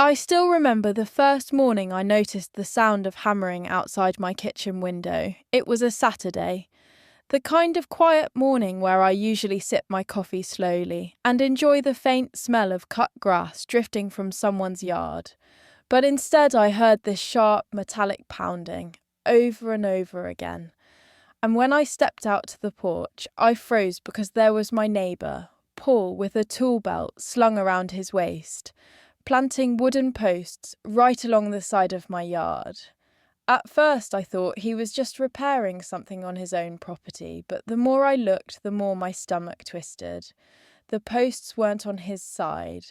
I still remember the first morning I noticed the sound of hammering outside my kitchen window. It was a Saturday, the kind of quiet morning where I usually sip my coffee slowly and enjoy the faint smell of cut grass drifting from someone's yard. But instead I heard this sharp metallic pounding over and over again. And when I stepped out to the porch, I froze because there was my neighbour, Paul, with a tool belt slung around his waist, planting wooden posts right along the side of my yard. At first I thought he was just repairing something on his own property, but the more I looked, the more my stomach twisted. The posts weren't on his side.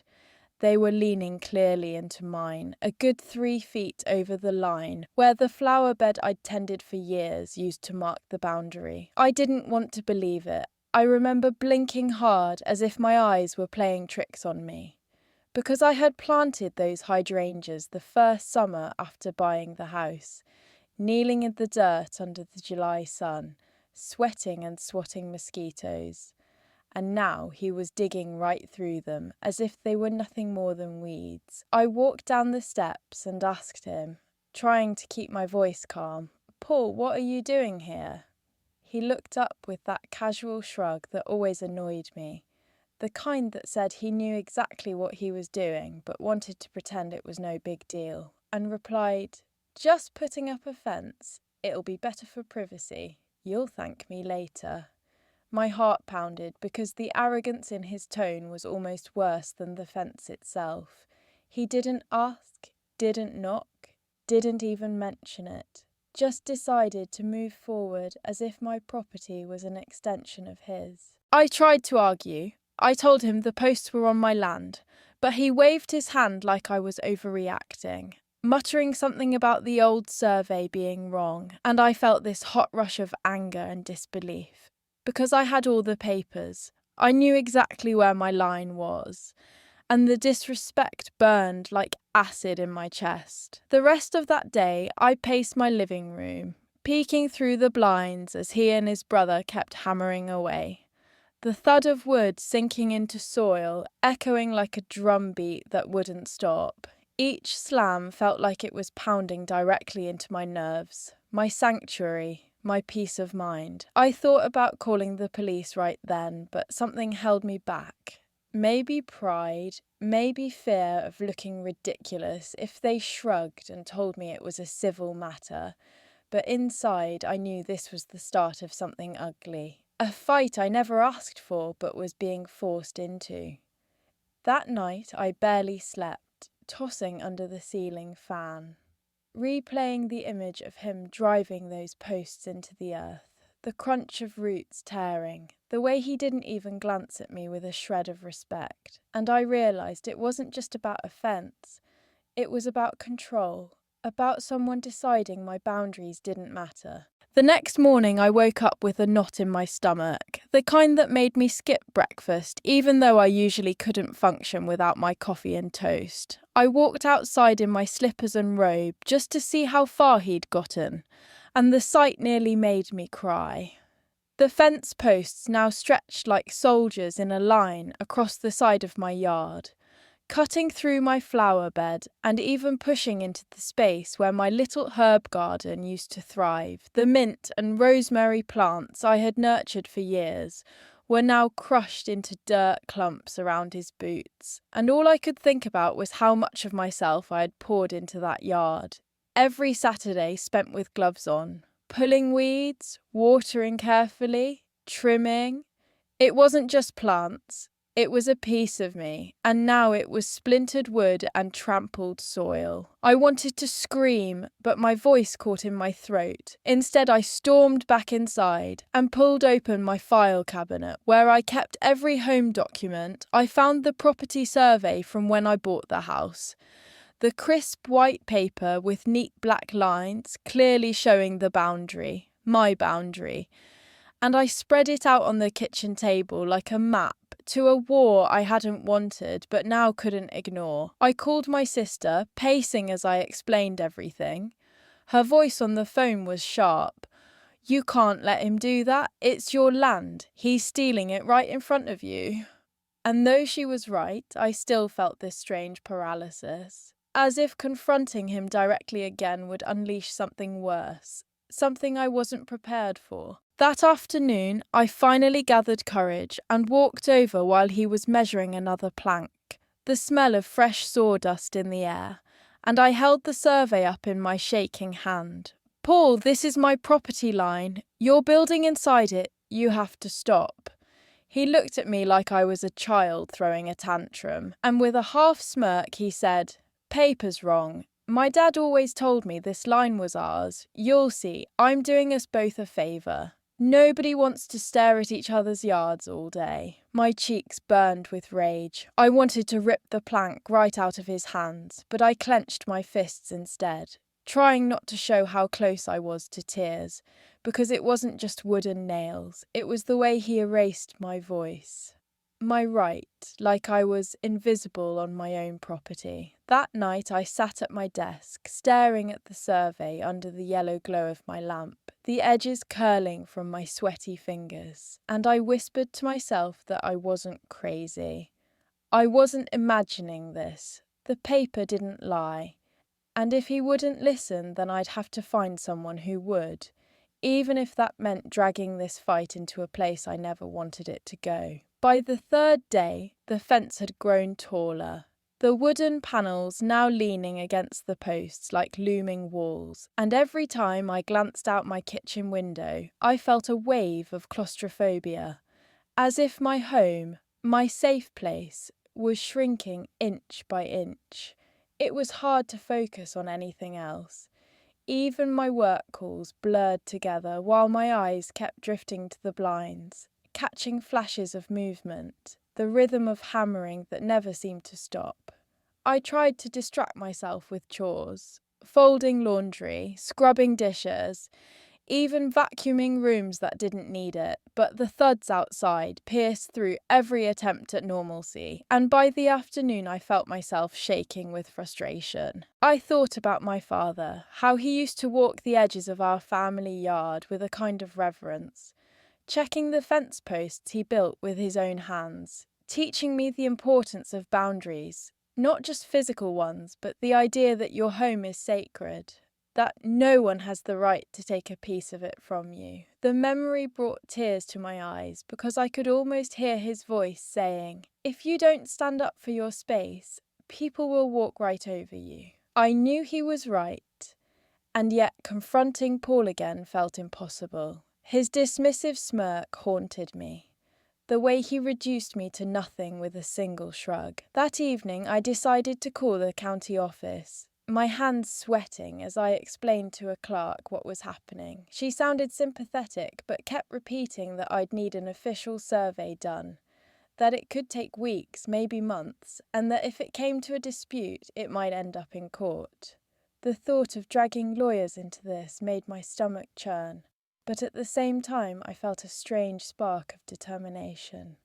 They were leaning clearly into mine, a good 3 feet over the line, where the flower bed I'd tended for years used to mark the boundary. I didn't want to believe it. I remember blinking hard as if my eyes were playing tricks on me. Because I had planted those hydrangeas the first summer after buying the house, kneeling in the dirt under the July sun, sweating and swatting mosquitoes. And now he was digging right through them, as if they were nothing more than weeds. I walked down the steps and asked him, trying to keep my voice calm, "Paul, what are you doing here?" He looked up with that casual shrug that always annoyed me, the kind that said he knew exactly what he was doing but wanted to pretend it was no big deal, and replied, "Just putting up a fence. It'll be better for privacy. You'll thank me later." My heart pounded because the arrogance in his tone was almost worse than the fence itself. He didn't ask, didn't knock, didn't even mention it, just decided to move forward as if my property was an extension of his. I tried to argue. I told him the posts were on my land, but he waved his hand like I was overreacting, muttering something about the old survey being wrong, and I felt this hot rush of anger and disbelief. Because I had all the papers, I knew exactly where my line was, and the disrespect burned like acid in my chest. The rest of that day, I paced my living room, peeking through the blinds as he and his brother kept hammering away. The thud of wood sinking into soil, echoing like a drumbeat that wouldn't stop. Each slam felt like it was pounding directly into my nerves, my sanctuary, my peace of mind. I thought about calling the police right then, but something held me back. Maybe pride, maybe fear of looking ridiculous if they shrugged and told me it was a civil matter. But inside, I knew this was the start of something ugly. A fight I never asked for but was being forced into. That night, I barely slept, tossing under the ceiling fan, replaying the image of him driving those posts into the earth, the crunch of roots tearing, the way he didn't even glance at me with a shred of respect. And I realised it wasn't just about a fence, it was about control, about someone deciding my boundaries didn't matter. The next morning I woke up with a knot in my stomach, the kind that made me skip breakfast, even though I usually couldn't function without my coffee and toast. I walked outside in my slippers and robe just to see how far he'd gotten, and the sight nearly made me cry. The fence posts now stretched like soldiers in a line across the side of my yard, cutting through my flower bed and even pushing into the space where my little herb garden used to thrive. The mint and rosemary plants I had nurtured for years were now crushed into dirt clumps around his boots, and all I could think about was how much of myself I had poured into that yard. Every Saturday spent with gloves on, pulling weeds, watering carefully, trimming. It wasn't just plants. It was a piece of me, and now it was splintered wood and trampled soil. I wanted to scream, but my voice caught in my throat. Instead, I stormed back inside and pulled open my file cabinet, where I kept every home document. I found the property survey from when I bought the house. The crisp white paper with neat black lines, clearly showing the boundary, my boundary. And I spread it out on the kitchen table like a map to a war I hadn't wanted but now couldn't ignore. I called my sister, pacing as I explained everything. Her voice on the phone was sharp. "You can't let him do that. It's your land. He's stealing it right in front of you." And though she was right, I still felt this strange paralysis. as if confronting him directly again would unleash something worse, something I wasn't prepared for. That afternoon, I finally gathered courage and walked over while he was measuring another plank, the smell of fresh sawdust in the air, and I held the survey up in my shaking hand. "Paul, this is my property line. You're building inside it. You have to stop." He looked at me like I was a child throwing a tantrum, and with a half smirk he said, "Paper's wrong. My dad always told me this line was ours. You'll see, I'm doing us both a favour. Nobody wants to stare at each other's yards all day." My cheeks burned with rage. I wanted to rip the plank right out of his hands, but I clenched my fists instead, trying not to show how close I was to tears, because it wasn't just wood and nails, it was the way he erased my voice. My right, like I was invisible on my own property. That night I sat at my desk, staring at the survey under the yellow glow of my lamp, the edges curling from my sweaty fingers, and I whispered to myself that I wasn't crazy. I wasn't imagining this. The paper didn't lie. And if he wouldn't listen, then I'd have to find someone who would, even if that meant dragging this fight into a place I never wanted it to go. By the third day, the fence had grown taller, the wooden panels now leaning against the posts like looming walls, and every time I glanced out my kitchen window, I felt a wave of claustrophobia, as if my home, my safe place, was shrinking inch by inch. It was hard to focus on anything else. Even my work calls blurred together while my eyes kept drifting to the blinds, catching flashes of movement, the rhythm of hammering that never seemed to stop. I tried to distract myself with chores, folding laundry, scrubbing dishes, even vacuuming rooms that didn't need it, but the thuds outside pierced through every attempt at normalcy, and by the afternoon I felt myself shaking with frustration. I thought about my father, how he used to walk the edges of our family yard with a kind of reverence, checking the fence posts he built with his own hands, teaching me the importance of boundaries, not just physical ones, but the idea that your home is sacred, that no one has the right to take a piece of it from you. The memory brought tears to my eyes because I could almost hear his voice saying, "If you don't stand up for your space, people will walk right over you." I knew he was right, and yet confronting Paul again felt impossible. His dismissive smirk haunted me, the way he reduced me to nothing with a single shrug. That evening I decided to call the county office, my hands sweating as I explained to a clerk what was happening. She sounded sympathetic, but kept repeating that I'd need an official survey done, that it could take weeks, maybe months, and that if it came to a dispute, it might end up in court. The thought of dragging lawyers into this made my stomach churn, but at the same time I felt a strange spark of determination.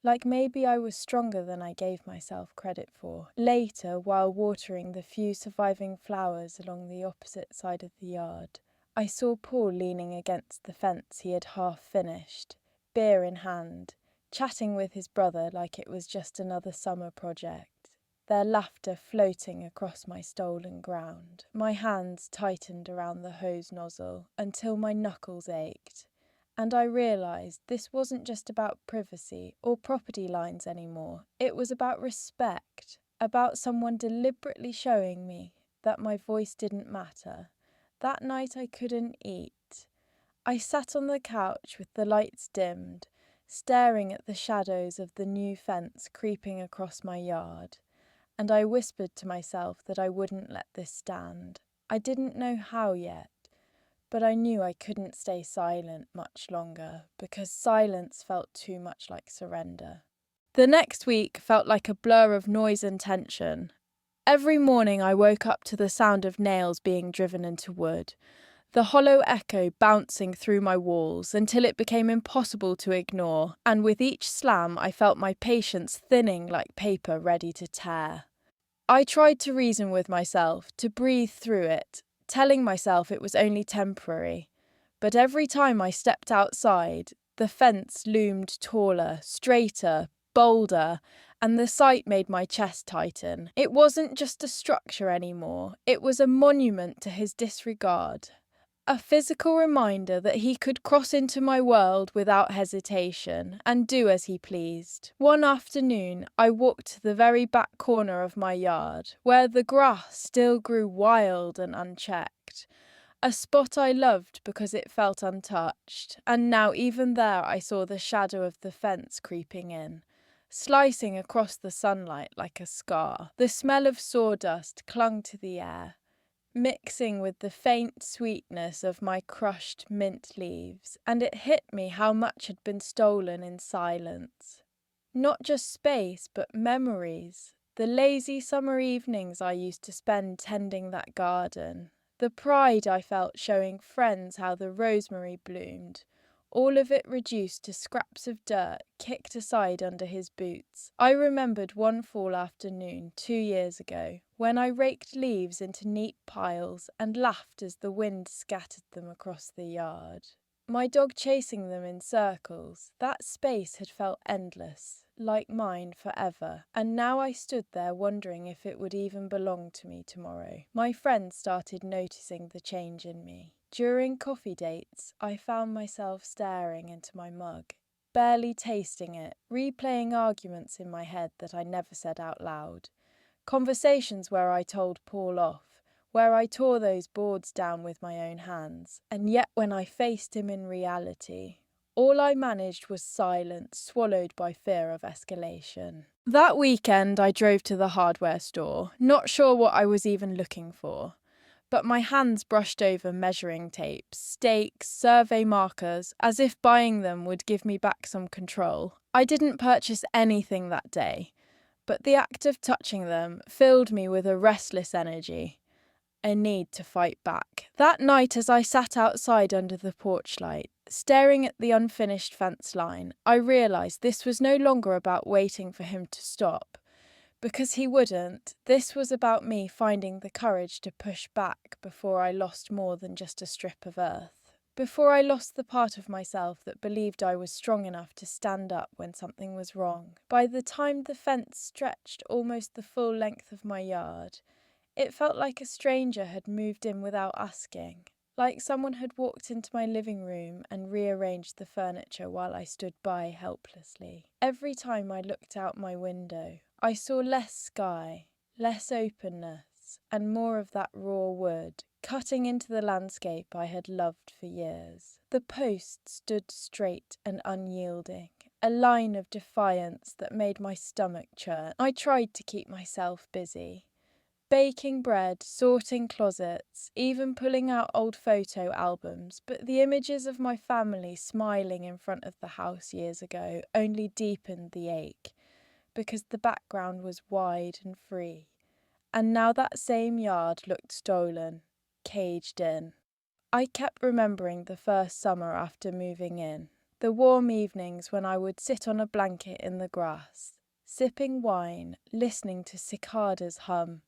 Like maybe I was stronger than I gave myself credit for. Later, while watering the few surviving flowers along the opposite side of the yard, I saw Paul leaning against the fence he had half finished, beer in hand, chatting with his brother like it was just another summer project, their laughter floating across my stolen ground. My hands tightened around the hose nozzle until my knuckles ached. And I realised this wasn't just about privacy or property lines anymore. It was about respect, about someone deliberately showing me that my voice didn't matter. That night I couldn't eat. I sat on the couch with the lights dimmed, staring at the shadows of the new fence creeping across my yard, and I whispered to myself that I wouldn't let this stand. I didn't know how yet, but I knew I couldn't stay silent much longer because silence felt too much like surrender. The next week felt like a blur of noise and tension. Every morning I woke up to the sound of nails being driven into wood, the hollow echo bouncing through my walls until it became impossible to ignore, and with each slam I felt my patience thinning like paper ready to tear. I tried to reason with myself, to breathe through it, telling myself it was only temporary, but every time I stepped outside, the fence loomed taller, straighter, bolder, and the sight made my chest tighten. It wasn't just a structure anymore, it was a monument to his disregard. A physical reminder that he could cross into my world without hesitation and do as he pleased. One afternoon, I walked to the very back corner of my yard, where the grass still grew wild and unchecked. A spot I loved because it felt untouched, and now even there I saw the shadow of the fence creeping in, slicing across the sunlight like a scar. The smell of sawdust clung to the air, mixing with the faint sweetness of my crushed mint leaves, and it hit me how much had been stolen in silence. Not just space, but memories. The lazy summer evenings I used to spend tending that garden. The pride I felt showing friends how the rosemary bloomed. All of it reduced to scraps of dirt kicked aside under his boots. I remembered one fall afternoon 2 years ago when I raked leaves into neat piles and laughed as the wind scattered them across the yard. My dog chasing them in circles. That space had felt endless, like mine forever, and now I stood there wondering if it would even belong to me tomorrow. My friends started noticing the change in me. During coffee dates, I found myself staring into my mug, barely tasting it, replaying arguments in my head that I never said out loud. Conversations where I told Paul off, where I tore those boards down with my own hands, and yet when I faced him in reality, all I managed was silence, swallowed by fear of escalation. That weekend I drove to the hardware store, not sure what I was even looking for. But my hands brushed over measuring tapes, stakes, survey markers, as if buying them would give me back some control. I didn't purchase anything that day, but the act of touching them filled me with a restless energy, a need to fight back. That night, as I sat outside under the porch light, staring at the unfinished fence line, I realised this was no longer about waiting for him to stop. Because he wouldn't, this was about me finding the courage to push back before I lost more than just a strip of earth. Before I lost the part of myself that believed I was strong enough to stand up when something was wrong. By the time the fence stretched almost the full length of my yard, it felt like a stranger had moved in without asking. Like someone had walked into my living room and rearranged the furniture while I stood by helplessly. Every time I looked out my window, I saw less sky, less openness, and more of that raw wood, cutting into the landscape I had loved for years. The post stood straight and unyielding, a line of defiance that made my stomach churn. I tried to keep myself busy. Baking bread, sorting closets, even pulling out old photo albums, but the images of my family smiling in front of the house years ago only deepened the ache, because the background was wide and free, and now that same yard looked stolen, caged in. I kept remembering the first summer after moving in, the warm evenings when I would sit on a blanket in the grass, sipping wine, listening to cicadas hum,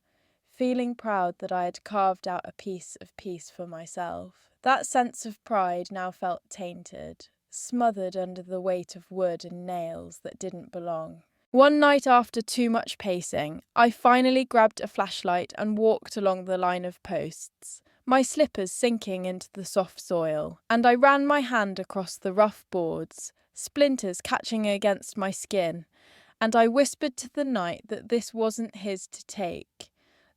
feeling proud that I had carved out a piece of peace for myself. That sense of pride now felt tainted, smothered under the weight of wood and nails that didn't belong. One night after too much pacing, I finally grabbed a flashlight and walked along the line of posts, my slippers sinking into the soft soil, and I ran my hand across the rough boards, splinters catching against my skin, and I whispered to the night that this wasn't his to take.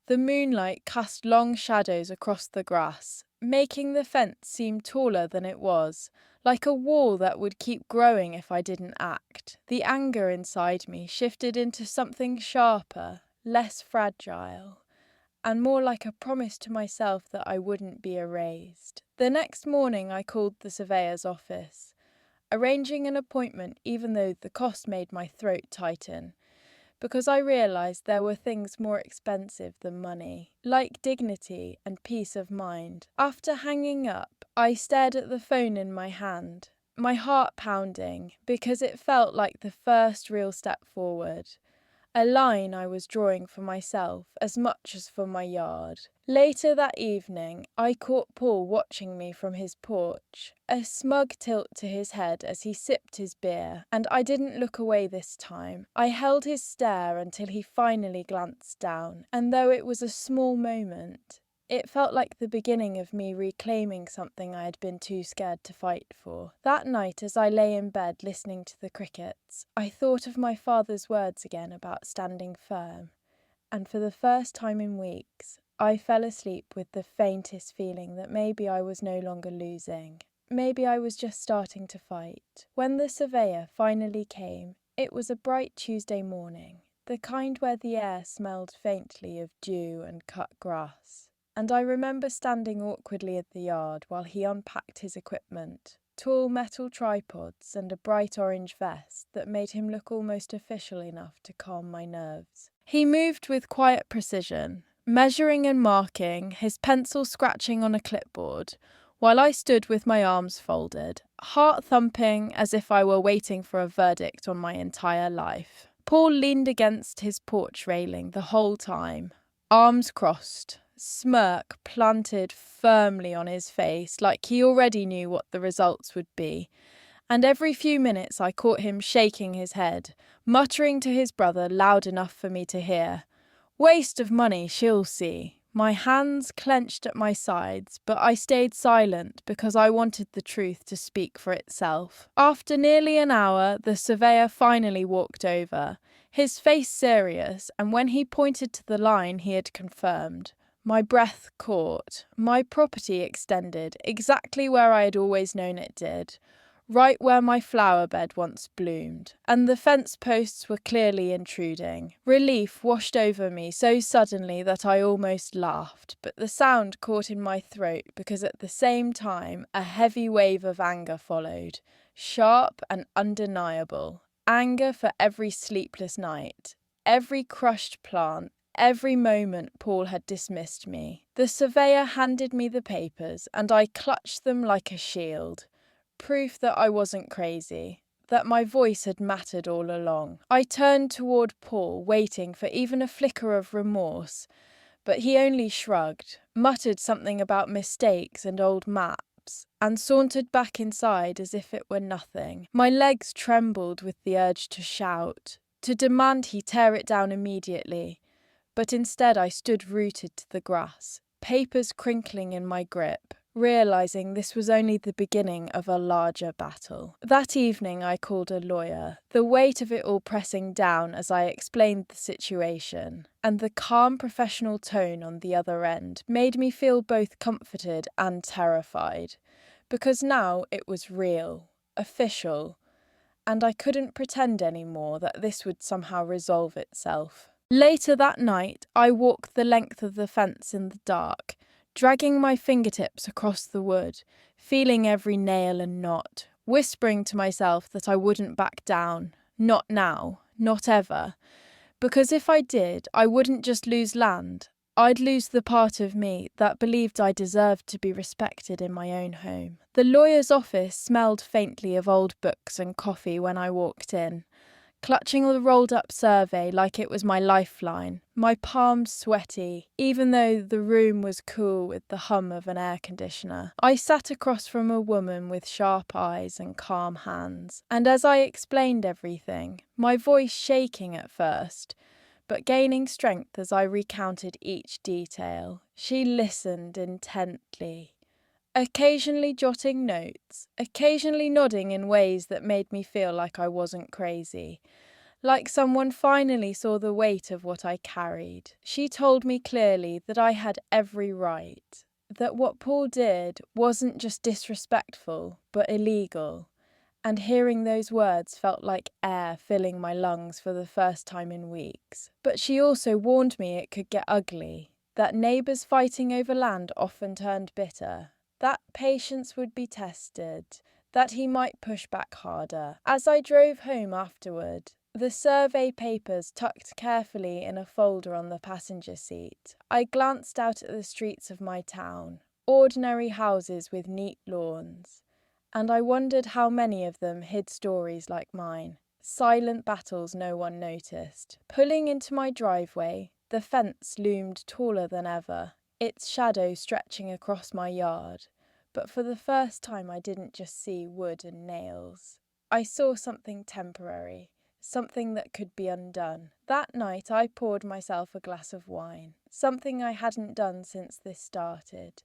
The moonlight cast long shadows across the grass, making the fence seem taller than it was, like a wall that would keep growing if I didn't act. The anger inside me shifted into something sharper, less fragile, and more like a promise to myself that I wouldn't be erased. The next morning I called the surveyor's office, arranging an appointment even though the cost made my throat tighten, because I realised there were things more expensive than money, like dignity and peace of mind. After hanging up, I stared at the phone in my hand, my heart pounding, because it felt like the first real step forward. a line I was drawing for myself as much as for my yard. Later that evening, I caught Paul watching me from his porch, a smug tilt to his head as he sipped his beer, and I didn't look away this time. I held his stare until he finally glanced down, and though it was a small moment, it felt like the beginning of me reclaiming something I had been too scared to fight for. That night, as I lay in bed listening to the crickets, I thought of my father's words again about standing firm, and for the first time in weeks, I fell asleep with the faintest feeling that maybe I was no longer losing. Maybe I was just starting to fight. When the surveyor finally came, it was a bright Tuesday morning, the kind where the air smelled faintly of dew and cut grass. And I remember standing awkwardly at the yard while he unpacked his equipment, tall metal tripods and a bright orange vest that made him look almost official enough to calm my nerves. He moved with quiet precision, measuring and marking, his pencil scratching on a clipboard, while I stood with my arms folded, heart thumping as if I were waiting for a verdict on my entire life. Paul leaned against his porch railing the whole time, arms crossed, smirk planted firmly on his face like he already knew what the results would be, and every few minutes I caught him shaking his head, muttering to his brother loud enough for me to hear, "Waste of money, she'll see." My hands clenched at my sides, but I stayed silent because I wanted the truth to speak for itself. After nearly an hour, the surveyor finally walked over, his face serious, and when he pointed to the line he had confirmed, my breath caught. My property extended exactly where I had always known it did, right where my flower bed once bloomed, and the fence posts were clearly intruding. Relief washed over me so suddenly that I almost laughed, but the sound caught in my throat because at the same time a heavy wave of anger followed, sharp and undeniable. Anger for every sleepless night, every crushed plant, every moment Paul had dismissed me. The surveyor handed me the papers, and I clutched them like a shield. Proof that I wasn't crazy, that my voice had mattered all along. I turned toward Paul, waiting for even a flicker of remorse, but he only shrugged, muttered something about mistakes and old maps, and sauntered back inside as if it were nothing. My legs trembled with the urge to shout, to demand he tear it down immediately, but instead I stood rooted to the grass, papers crinkling in my grip, realizing this was only the beginning of a larger battle. That evening I called a lawyer, the weight of it all pressing down as I explained the situation, and the calm professional tone on the other end made me feel both comforted and terrified, because now it was real, official, and I couldn't pretend anymore that this would somehow resolve itself. Later that night, I walked the length of the fence in the dark, dragging my fingertips across the wood, feeling every nail and knot, whispering to myself that I wouldn't back down. Not now, not ever. Because if I did, I wouldn't just lose land. I'd lose the part of me that believed I deserved to be respected in my own home. The lawyer's office smelled faintly of old books and coffee when I walked in, clutching the rolled-up survey like it was my lifeline, my palms sweaty, even though the room was cool with the hum of an air conditioner. I sat across from a woman with sharp eyes and calm hands, and as I explained everything, my voice shaking at first, but gaining strength as I recounted each detail, she listened intently, occasionally jotting notes, occasionally nodding in ways that made me feel like I wasn't crazy, like someone finally saw the weight of what I carried. She told me clearly that I had every right, that what Paul did wasn't just disrespectful, but illegal, and hearing those words felt like air filling my lungs for the first time in weeks. But she also warned me it could get ugly, that neighbours fighting over land often turned bitter, that patience would be tested, that he might push back harder. As I drove home afterward, the survey papers tucked carefully in a folder on the passenger seat, I glanced out at the streets of my town, ordinary houses with neat lawns, and I wondered how many of them hid stories like mine. Silent battles no one noticed. Pulling into my driveway, the fence loomed taller than ever, its shadow stretching across my yard. But for the first time, I didn't just see wood and nails. I saw something temporary, something that could be undone. That night, I poured myself a glass of wine, something I hadn't done since this started,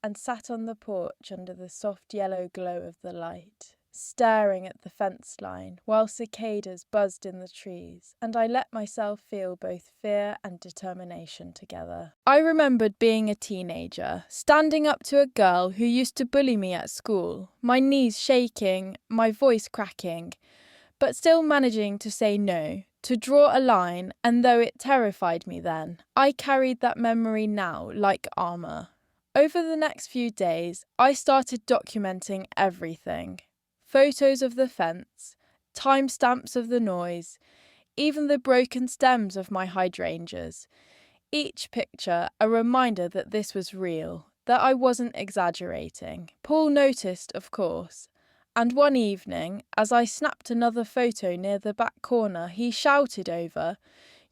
and sat on the porch under the soft yellow glow of the light, staring at the fence line while cicadas buzzed in the trees, and I let myself feel both fear and determination together. I remembered being a teenager, standing up to a girl who used to bully me at school, my knees shaking, my voice cracking, but still managing to say no, to draw a line, and though it terrified me then, I carried that memory now like armour. Over the next few days, I started documenting everything. Photos of the fence, timestamps of the noise, even the broken stems of my hydrangeas. Each picture a reminder that this was real, that I wasn't exaggerating. Paul noticed, of course, and one evening, as I snapped another photo near the back corner, he shouted over,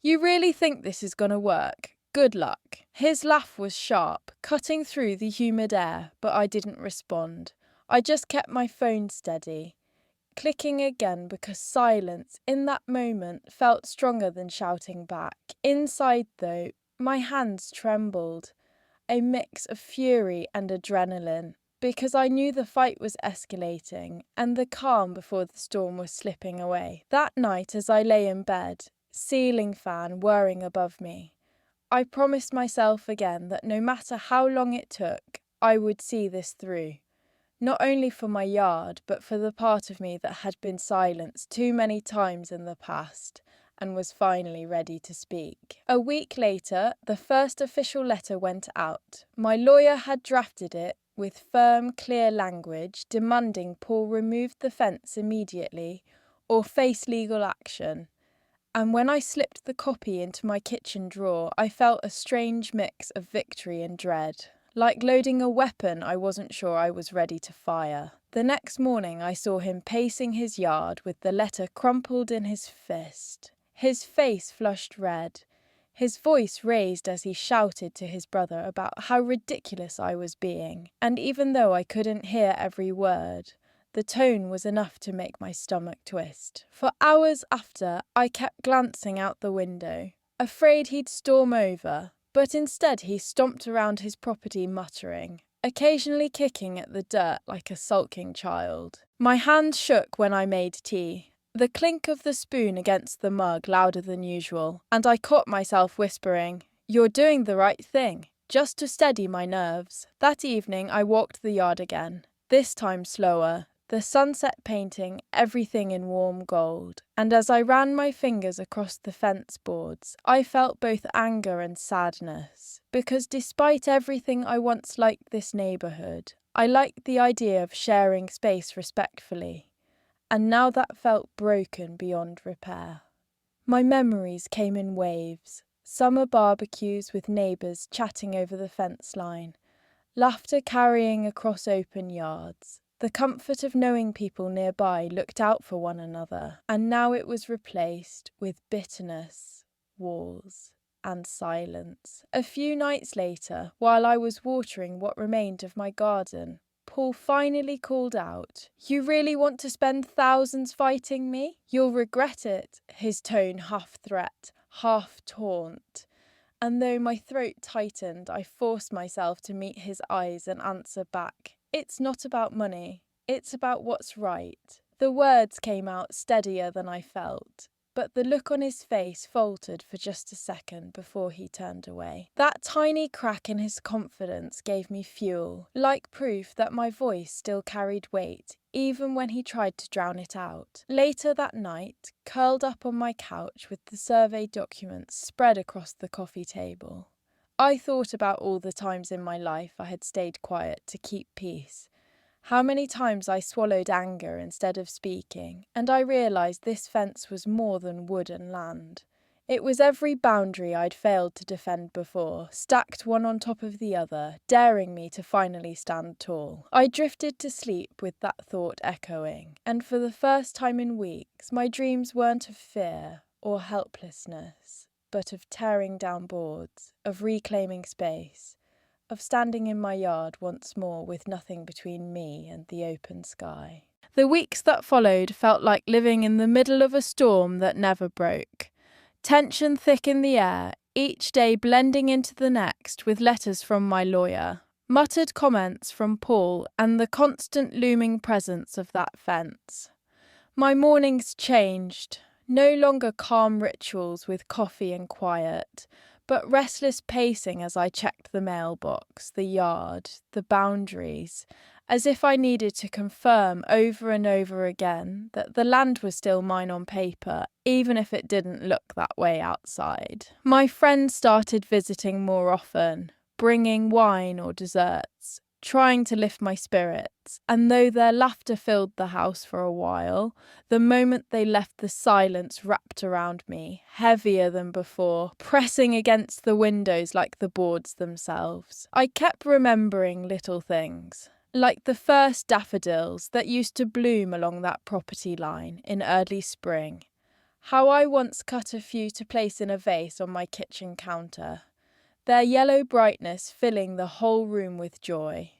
"You really think this is gonna work? Good luck." His laugh was sharp, cutting through the humid air, but I didn't respond. I just kept my phone steady, clicking again because silence in that moment felt stronger than shouting back. Inside, though, my hands trembled, a mix of fury and adrenaline, because I knew the fight was escalating and the calm before the storm was slipping away. That night, as I lay in bed, ceiling fan whirring above me, I promised myself again that no matter how long it took, I would see this through. Not only for my yard, but for the part of me that had been silenced too many times in the past and was finally ready to speak. A week later, the first official letter went out. My lawyer had drafted it with firm, clear language demanding Paul remove the fence immediately or face legal action. And when I slipped the copy into my kitchen drawer, I felt a strange mix of victory and dread. Like loading a weapon I wasn't sure I was ready to fire. The next morning I saw him pacing his yard with the letter crumpled in his fist. His face flushed red, his voice raised as he shouted to his brother about how ridiculous I was being. And even though I couldn't hear every word, the tone was enough to make my stomach twist. For hours after, I kept glancing out the window, afraid he'd storm over, but instead he stomped around his property muttering, occasionally kicking at the dirt like a sulking child. My hand shook when I made tea, the clink of the spoon against the mug louder than usual, and I caught myself whispering, "You're doing the right thing," just to steady my nerves. That evening I walked the yard again, this time slower, the sunset painting everything in warm gold, and as I ran my fingers across the fence boards, I felt both anger and sadness, because despite everything I once liked this neighbourhood, I liked the idea of sharing space respectfully, and now that felt broken beyond repair. My memories came in waves, summer barbecues with neighbours chatting over the fence line, laughter carrying across open yards, the comfort of knowing people nearby looked out for one another, and now it was replaced with bitterness, walls, and silence. A few nights later, while I was watering what remained of my garden, Paul finally called out, "You really want to spend thousands fighting me? You'll regret it," his tone half threat, half taunt. And though my throat tightened, I forced myself to meet his eyes and answer back, "It's not about money, it's about what's right." The words came out steadier than I felt, but the look on his face faltered for just a second before he turned away. That tiny crack in his confidence gave me fuel, like proof that my voice still carried weight, even when he tried to drown it out. Later that night, curled up on my couch with the survey documents spread across the coffee table, I thought about all the times in my life I had stayed quiet to keep peace, how many times I swallowed anger instead of speaking, and I realised this fence was more than wood and land. It was every boundary I'd failed to defend before, stacked one on top of the other, daring me to finally stand tall. I drifted to sleep with that thought echoing, and for the first time in weeks, my dreams weren't of fear or helplessness, but of tearing down boards, of reclaiming space, of standing in my yard once more with nothing between me and the open sky. The weeks that followed felt like living in the middle of a storm that never broke. Tension thick in the air, each day blending into the next with letters from my lawyer, muttered comments from Paul, and the constant looming presence of that fence. My mornings changed, no longer calm rituals with coffee and quiet, but restless pacing as I checked the mailbox, the yard, the boundaries, as if I needed to confirm over and over again that the land was still mine on paper, even if it didn't look that way outside. My friends started visiting more often, bringing wine or desserts, trying to lift my spirits, and though their laughter filled the house for a while, the moment they left, the silence wrapped around me, heavier than before, pressing against the windows like the boards themselves. I kept remembering little things, like the first daffodils that used to bloom along that property line in early spring. How I once cut a few to place in a vase on my kitchen counter, their yellow brightness filling the whole room with joy.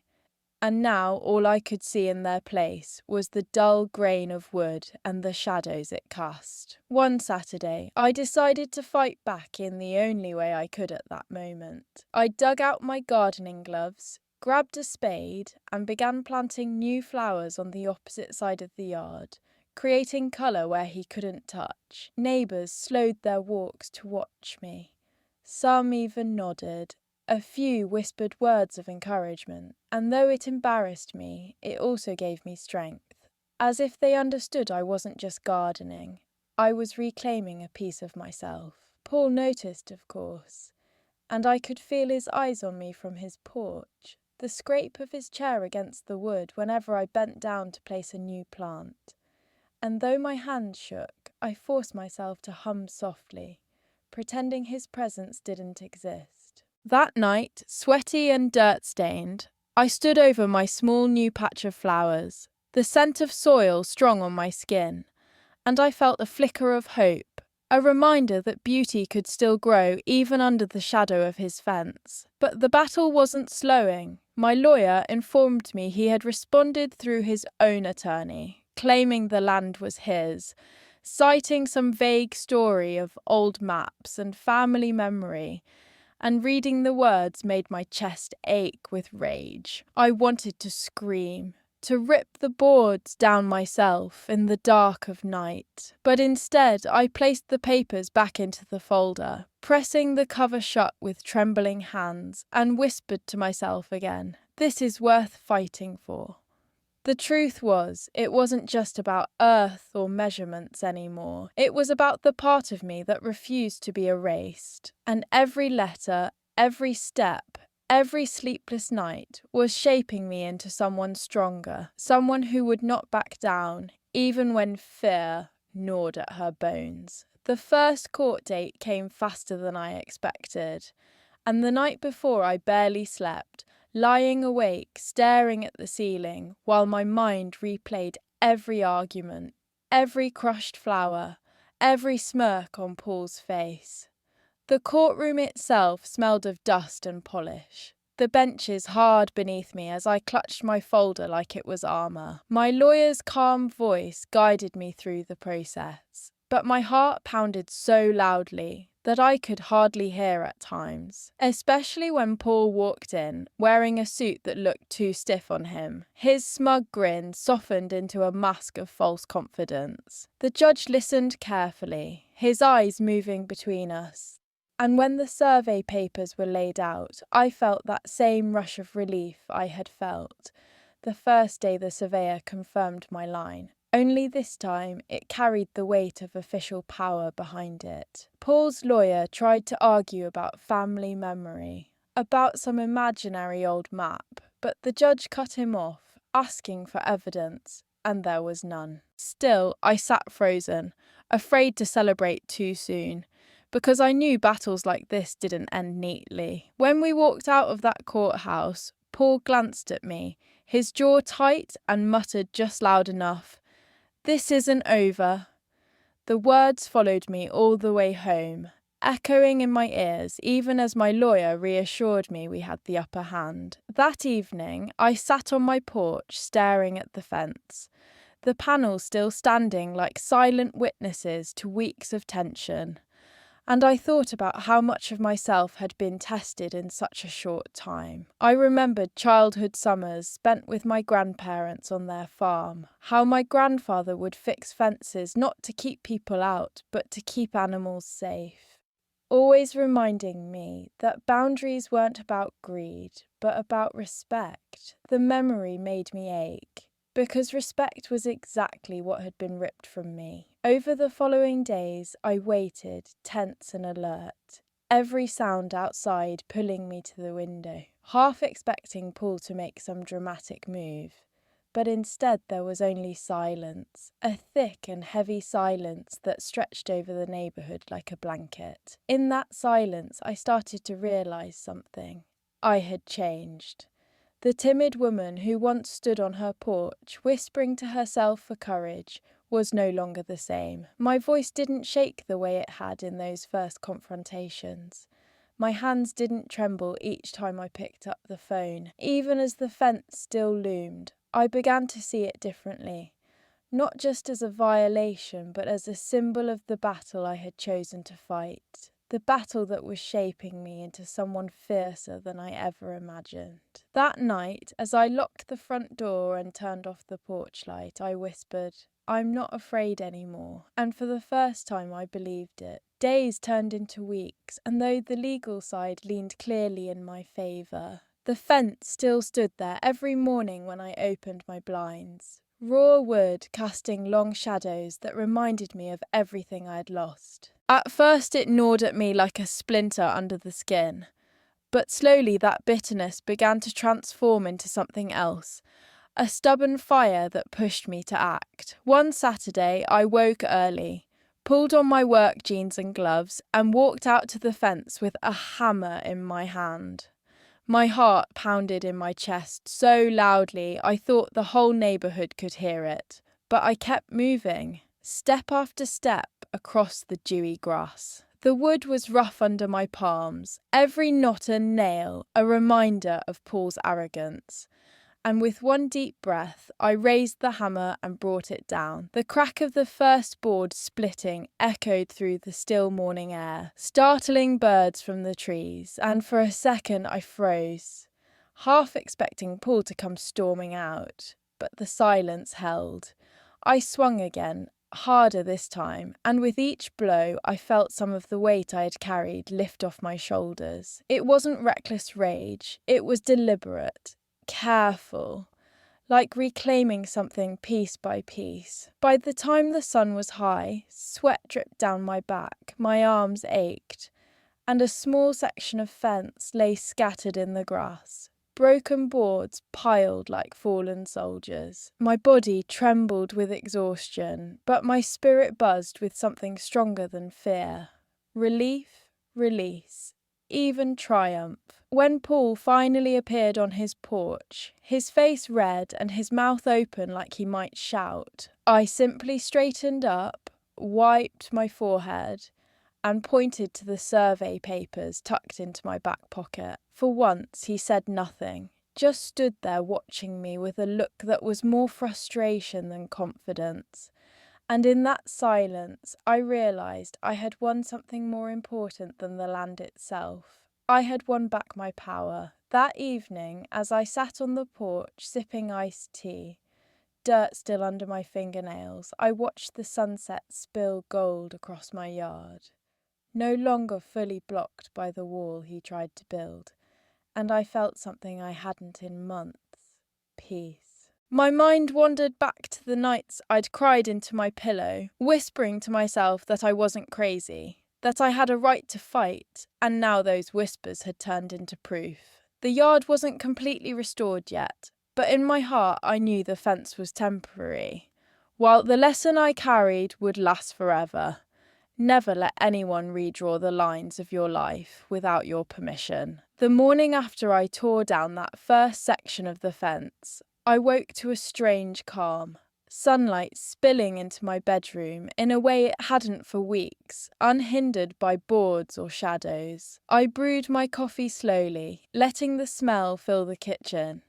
And now all I could see in their place was the dull grain of wood and the shadows it cast. One Saturday, I decided to fight back in the only way I could at that moment. I dug out my gardening gloves, grabbed a spade, and began planting new flowers on the opposite side of the yard, creating colour where he couldn't touch. Neighbours slowed their walks to watch me. Some even nodded. A few whispered words of encouragement, and though it embarrassed me, it also gave me strength. As if they understood I wasn't just gardening, I was reclaiming a piece of myself. Paul noticed, of course, and I could feel his eyes on me from his porch, the scrape of his chair against the wood whenever I bent down to place a new plant. And though my hand shook, I forced myself to hum softly, pretending his presence didn't exist. That night, sweaty and dirt-stained, I stood over my small new patch of flowers, the scent of soil strong on my skin, and I felt a flicker of hope, a reminder that beauty could still grow even under the shadow of his fence. But the battle wasn't slowing. My lawyer informed me he had responded through his own attorney, claiming the land was his, citing some vague story of old maps and family memory, and reading the words made my chest ache with rage. I wanted to scream, to rip the boards down myself in the dark of night. But instead, I placed the papers back into the folder, pressing the cover shut with trembling hands, and whispered to myself again, "This is worth fighting for." The truth was, it wasn't just about earth or measurements anymore. It was about the part of me that refused to be erased. And every letter, every step, every sleepless night was shaping me into someone stronger, someone who would not back down, even when fear gnawed at her bones. The first court date came faster than I expected, and the night before I barely slept, lying awake, staring at the ceiling, while my mind replayed every argument, every crushed flower, every smirk on Paul's face. The courtroom itself smelled of dust and polish, the benches hard beneath me as I clutched my folder like it was armour. My lawyer's calm voice guided me through the process, but my heart pounded so loudly that I could hardly hear at times, especially when Paul walked in, wearing a suit that looked too stiff on him. His smug grin softened into a mask of false confidence. The judge listened carefully, his eyes moving between us. And when the survey papers were laid out, I felt that same rush of relief I had felt the first day the surveyor confirmed my line. Only this time it carried the weight of official power behind it. Paul's lawyer tried to argue about family memory, about some imaginary old map, but the judge cut him off, asking for evidence, and there was none. Still, I sat frozen, afraid to celebrate too soon, because I knew battles like this didn't end neatly. When we walked out of that courthouse, Paul glanced at me, his jaw tight, and muttered just loud enough, "This isn't over." The words followed me all the way home, echoing in my ears, even as my lawyer reassured me we had the upper hand. That evening, I sat on my porch staring at the fence, the panels still standing like silent witnesses to weeks of tension. And I thought about how much of myself had been tested in such a short time. I remembered childhood summers spent with my grandparents on their farm, how my grandfather would fix fences not to keep people out, but to keep animals safe, always reminding me that boundaries weren't about greed, but about respect. The memory made me ache, because respect was exactly what had been ripped from me. Over the following days, I waited, tense and alert, every sound outside pulling me to the window, half expecting Paul to make some dramatic move. But instead there was only silence, a thick and heavy silence that stretched over the neighbourhood like a blanket. In that silence, I started to realise something. I had changed. The timid woman who once stood on her porch, whispering to herself for courage, was no longer the same. My voice didn't shake the way it had in those first confrontations. My hands didn't tremble each time I picked up the phone. Even as the fence still loomed, I began to see it differently. Not just as a violation, but as a symbol of the battle I had chosen to fight. The battle that was shaping me into someone fiercer than I ever imagined. That night, as I locked the front door and turned off the porch light, I whispered, "I'm not afraid anymore." And for the first time I believed it. Days turned into weeks, and though the legal side leaned clearly in my favour, the fence still stood there every morning when I opened my blinds. Raw wood casting long shadows that reminded me of everything I had lost. At first it gnawed at me like a splinter under the skin, but slowly that bitterness began to transform into something else, a stubborn fire that pushed me to act. One Saturday I woke early, pulled on my work jeans and gloves, and walked out to the fence with a hammer in my hand. My heart pounded in my chest so loudly I thought the whole neighbourhood could hear it. But I kept moving, step after step, across the dewy grass. The wood was rough under my palms, every knot and nail a reminder of Paul's arrogance. And with one deep breath, I raised the hammer and brought it down. The crack of the first board splitting echoed through the still morning air, startling birds from the trees, and for a second I froze, half expecting Paul to come storming out. But the silence held. I swung again, harder this time, and with each blow I felt some of the weight I had carried lift off my shoulders. It wasn't reckless rage, it was deliberate, careful, like reclaiming something piece by piece. By the time the sun was high, sweat dripped down my back, my arms ached, and a small section of fence lay scattered in the grass. Broken boards piled like fallen soldiers. My body trembled with exhaustion, but my spirit buzzed with something stronger than fear. Relief, release, even triumph. When Paul finally appeared on his porch, his face red and his mouth open like he might shout, I simply straightened up, wiped my forehead, and pointed to the survey papers tucked into my back pocket. For once, he said nothing, just stood there watching me with a look that was more frustration than confidence. And in that silence, I realised I had won something more important than the land itself. I had won back my power. That evening, as I sat on the porch sipping iced tea, dirt still under my fingernails, I watched the sunset spill gold across my yard. No longer fully blocked by the wall he tried to build, and I felt something I hadn't in months. Peace. My mind wandered back to the nights I'd cried into my pillow, whispering to myself that I wasn't crazy, that I had a right to fight, and now those whispers had turned into proof. The yard wasn't completely restored yet, but in my heart I knew the fence was temporary, while the lesson I carried would last forever. Never let anyone redraw the lines of your life without your permission. The morning after I tore down that first section of the fence, I woke to a strange calm. Sunlight spilling into my bedroom in a way it hadn't for weeks, unhindered by boards or shadows. I brewed my coffee slowly, letting the smell fill the kitchen.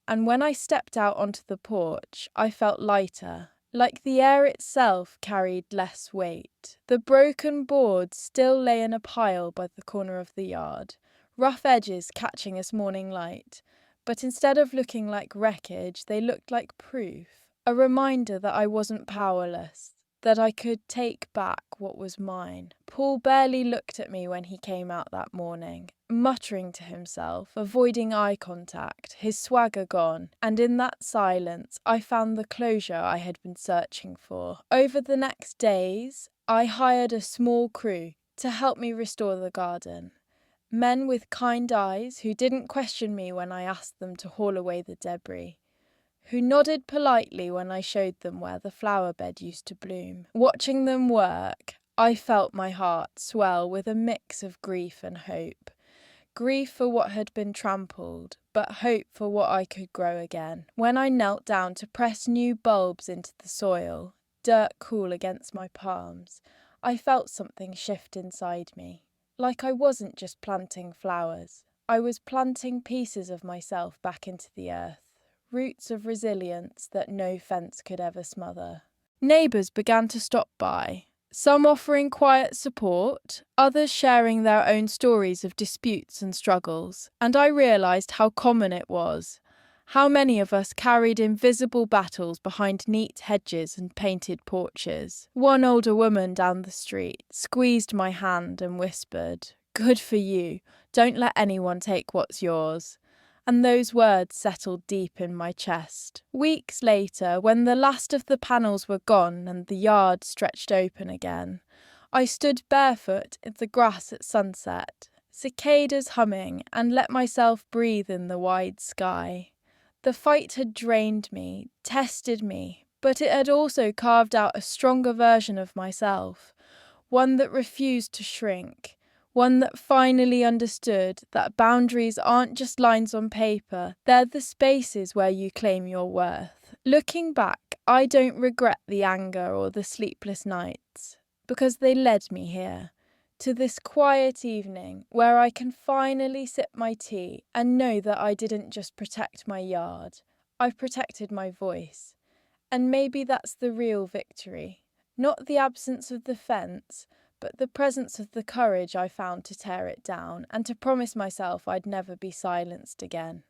And when I stepped out onto the porch, I felt lighter, like the air itself carried less weight. The broken boards still lay in a pile by the corner of the yard, rough edges catching its morning light, but instead of looking like wreckage, they looked like proof. A reminder that I wasn't powerless, that I could take back what was mine. Paul barely looked at me when he came out that morning, muttering to himself, avoiding eye contact, his swagger gone, and in that silence I found the closure I had been searching for. Over the next days, I hired a small crew to help me restore the garden. Men with kind eyes who didn't question me when I asked them to haul away the debris, who nodded politely when I showed them where the flower bed used to bloom. Watching them work, I felt my heart swell with a mix of grief and hope. Grief for what had been trampled, but hope for what I could grow again. When I knelt down to press new bulbs into the soil, dirt cool against my palms, I felt something shift inside me. Like I wasn't just planting flowers. I was planting pieces of myself back into the earth. Roots of resilience that no fence could ever smother. Neighbours began to stop by, some offering quiet support, others sharing their own stories of disputes and struggles, and I realised how common it was, how many of us carried invisible battles behind neat hedges and painted porches. One older woman down the street squeezed my hand and whispered, "Good for you, don't let anyone take what's yours." And those words settled deep in my chest. Weeks later, when the last of the panels were gone and the yard stretched open again, I stood barefoot in the grass at sunset, cicadas humming, and let myself breathe in the wide sky. The fight had drained me, tested me, but it had also carved out a stronger version of myself, one that refused to shrink. One that finally understood that boundaries aren't just lines on paper, they're the spaces where you claim your worth. Looking back, I don't regret the anger or the sleepless nights, because they led me here, to this quiet evening where I can finally sip my tea and know that I didn't just protect my yard, I protected my voice. And maybe that's the real victory, not the absence of the fence, but the presence of the courage I found to tear it down and to promise myself I'd never be silenced again.